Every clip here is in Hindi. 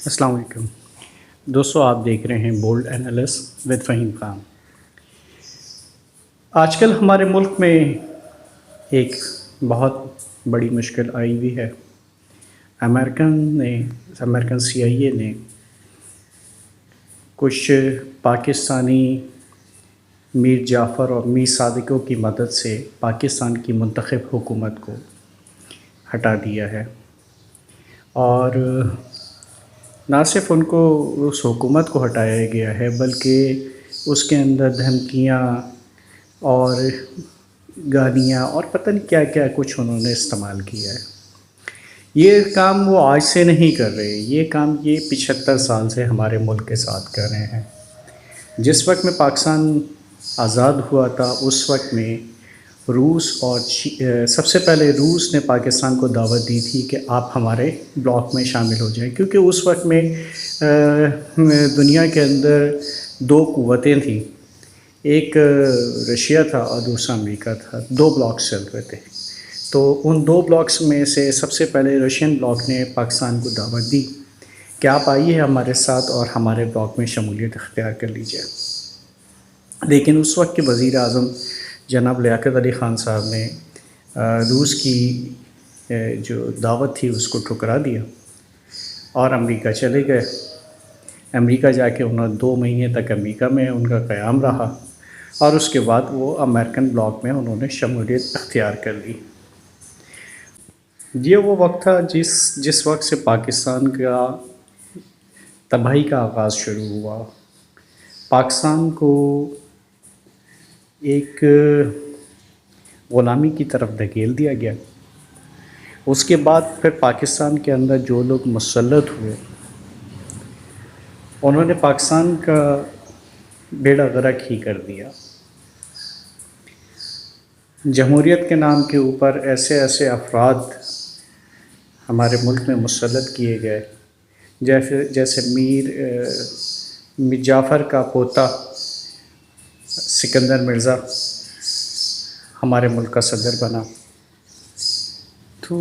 अस्सलाम वालेकुम। दोस्तों आप देख रहे हैं bold analyst with Fahim Khan. आजकल हमारे मुल्क में एक बहुत बड़ी मुश्किल आई हुई है। अमेरिकन ने अमेरिकन सीआईए ने कुछ पाकिस्तानी मीर जाफ़र और मीर सादिकों की मदद से पाकिस्तान की मुंतखब हुकूमत को हटा दिया है और ना सिर्फ़ उनको उस हुकूमत को हटाया गया है बल्कि उसके अंदर धमकियाँ और गालियाँ और पता नहीं क्या-क्या कुछ उन्होंने इस्तेमाल किया है। ये काम वो आज से नहीं कर रहे, ये काम ये 75 साल से हमारे मुल्क के साथ कर रहे हैं। जिस वक़्त में पाकिस्तान आज़ाद हुआ था उस वक़्त में रूस और सबसे पहले रूस ने पाकिस्तान को दावत दी थी कि आप हमारे ब्लॉक में शामिल हो जाएँ क्योंकि उस वक़्त में दुनिया के अंदर 2 क़ुव्वतें थीं। एक रशिया था और दूसरा अमेरिका था, 2 ब्लॉक्स चल रहे थे। तो उन 2 ब्लॉक्स में से सबसे पहले रशियन ब्लॉक ने पाकिस्तान को दावत दी कि आप आइए हमारे साथ और हमारे ब्लॉक में शमूलियत इख्तियार कर लीजिए। लेकिन उस वक़्त के वज़ीर-ए-आज़म जनाब लियाक़त अली ख़ान साहब ने रूस की जो दावत थी उसको ठुकरा दिया और अमेरिका चले गए। अमेरिका जाके उन्होंने 2 महीने तक अमेरिका में उनका क़याम रहा और उसके बाद वो अमेरिकन ब्लॉक में उन्होंने शमूलियत इख्तियार कर ली। ये वो वक़्त था जिस वक़्त से पाकिस्तान का तबाही का आगाज़ शुरू हुआ। पाकिस्तान को एक ग़ुलामी की तरफ धकेल दिया गया। उसके बाद फिर पाकिस्तान के अंदर जो लोग मुसल्लत हुए, उन्होंने पाकिस्तान का बेड़ा गर्क ही कर दिया। जमहूरियत के नाम के ऊपर ऐसे अफ़राद हमारे मुल्क में मुसल्लत किए गए, जैसे मीर जाफ़र का पोता सिकंदर मिर्ज़ा हमारे मुल्क का सदर बना। तो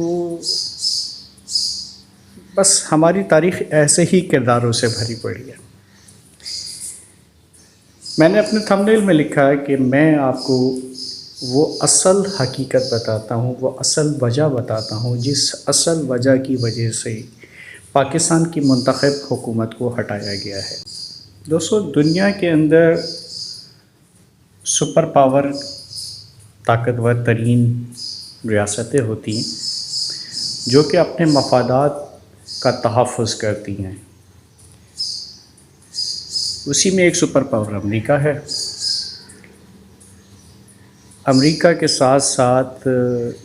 बस हमारी तारीख़ ऐसे ही किरदारों से भरी पड़ी है। मैंने अपने थंबनेल में लिखा है कि मैं आपको वो असल हकीकत बताता हूँ, वो असल वजह बताता हूँ, जिस असल वजह की वजह से पाकिस्तान की मुंतखब हुकूमत को हटाया गया है। दोस्तों, दुनिया के अंदर सुपर पावर ताकतवर तरीन रियासतें होती हैं जो कि अपने मफादात का तहफ़्फ़ुज़ करती हैं। उसी में एक सुपर पावर अमेरिका है। अमेरिका के साथ साथ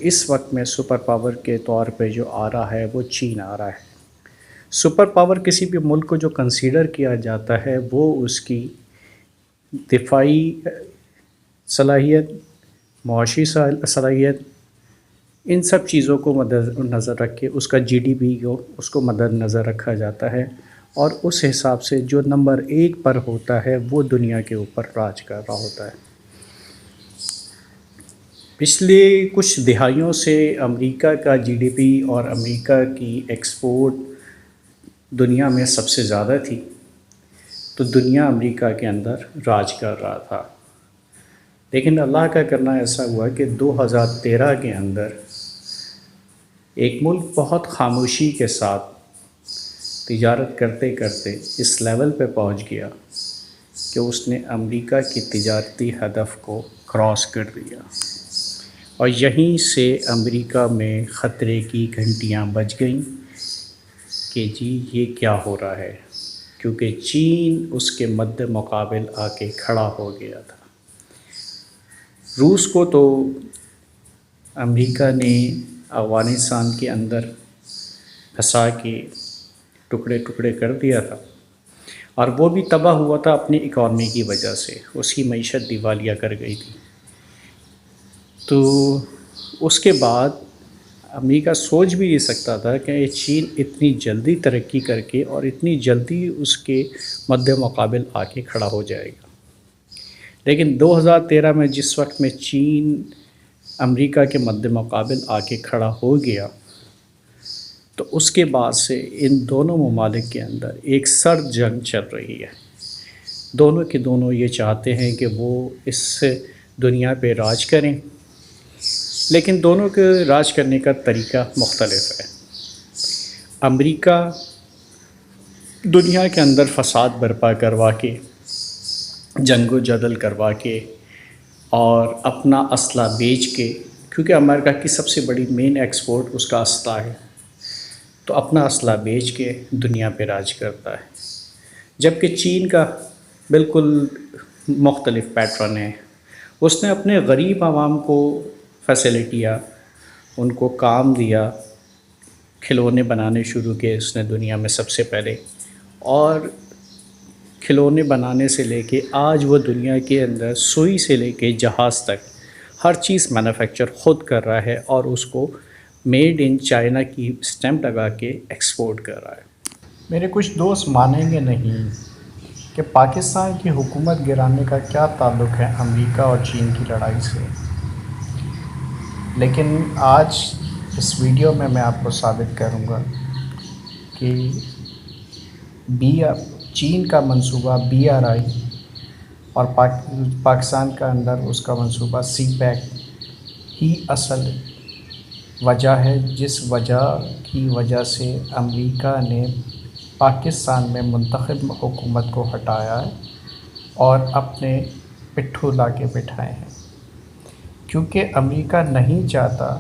इस वक्त में सुपर पावर के तौर पे जो आ रहा है वो चीन आ रहा है। सुपर पावर किसी भी मुल्क को जो कंसीडर किया जाता है वो उसकी दिफ़ाई सलाहियत, मुआशी सलाहियत, इन सब चीज़ों को मद्देनज़र रख के उसका जीडीपी को उसको मद्देनज़र रखा जाता है और उस हिसाब से जो नंबर 1 पर होता है वो दुनिया के ऊपर राज कर रहा होता है। पिछले कुछ दिहाइयों से अमेरिका का जीडीपी और अमेरिका की एक्सपोर्ट दुनिया में सबसे ज़्यादा थी, तो दुनिया अमेरिका के अंदर राज कर रहा था। लेकिन अल्लाह का करना ऐसा हुआ कि 2013 के अंदर एक मुल्क बहुत ख़ामोशी के साथ तिजारत करते करते इस लेवल पे पहुंच गया कि उसने अमेरिका की तिजारती हदफ को क्रॉस कर दिया और यहीं से अमेरिका में ख़तरे की घंटियां बज गईं कि जी ये क्या हो रहा है, क्योंकि चीन उसके मद्दे मुकाबिल आके खड़ा हो गया था। रूस को तो अमेरिका ने अफ़गानिस्तान के अंदर फंसा के टुकड़े टुकड़े कर दिया था और वो भी तबाह हुआ था अपनी इकॉनमी की वजह से, उसकी मईशत दिवालिया कर गई थी। तो उसके बाद अमेरिका सोच भी नहीं सकता था कि चीन इतनी जल्दी तरक्की करके और इतनी जल्दी उसके मद्दे मुकाबिल आके खड़ा हो जाएगा। लेकिन 2013 में जिस वक्त में चीन अमेरिका के मद्दे मुकाबिल आके खड़ा हो गया तो उसके बाद से इन दोनों ममालिक के अंदर एक सर्द जंग चल रही है। दोनों के दोनों ये चाहते हैं कि वो इस दुनिया पे राज करें, लेकिन दोनों के राज करने का तरीका मुख्तलिफ है। अमेरिका दुनिया के अंदर फ़साद बर्पा करवा के, जंगो जदल करवा के और अपना असला बेच के, क्योंकि अमेरिका की सबसे बड़ी मेन एक्सपोर्ट उसका असला है, तो अपना असला बेच के दुनिया पे राज करता है। जबकि चीन का बिल्कुल मुख्तलिफ़ पैटर्न है। उसने अपने गरीब आवाम को फैसिलिटियाँ, उनको काम दिया, खिलौने बनाने शुरू किए उसने दुनिया में सबसे पहले, और खिलौने बनाने से लेके आज वो दुनिया के अंदर सुई से लेके जहाज़ तक हर चीज़ मैन्युफैक्चर ख़ुद कर रहा है और उसको मेड इन चाइना की स्टैम्प लगा के एक्सपोर्ट कर रहा है। मेरे कुछ दोस्त मानेंगे नहीं कि पाकिस्तान की हुकूमत गिराने का क्या ताल्लुक़ है अमेरिका और चीन की लड़ाई से, लेकिन आज इस वीडियो में मैं आपको साबित करूँगा कि चीन का मंसूबा BRI और पाकिस्तान का अंदर उसका मंसूबा CPEC ही असल वजह है, जिस वजह से अमेरिका ने पाकिस्तान में मुंतखब हुकूमत को हटाया है और अपने पिट्ठू ला के बिठाए हैं, क्योंकि अमेरिका नहीं चाहता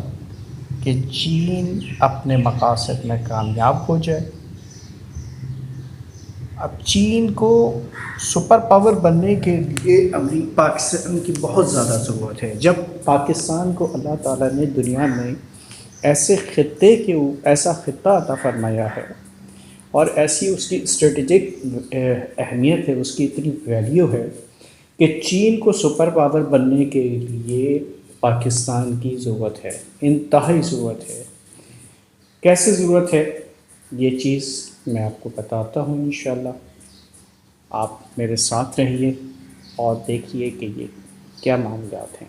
कि चीन अपने मकासद में कामयाब हो जाए। अब चीन को सुपर पावर बनने के लिए पाकिस्तान की बहुत ज़्यादा ज़रूरत है। जब पाकिस्तान को अल्लाह ताला ने दुनिया में ऐसा ख़ित्ता अता फ़रमाया है और ऐसी उसकी स्ट्रेटजिक अहमियत है, उसकी इतनी वैल्यू है कि चीन को सुपर पावर बनने के लिए पाकिस्तान की ज़रूरत है, इंतहाई ज़रूरत है। कैसे ज़रूरत है ये चीज़ मैं आपको बताता हूँ इंशाअल्लाह। आप मेरे साथ रहिए और देखिए कि ये क्या मामलात हैं।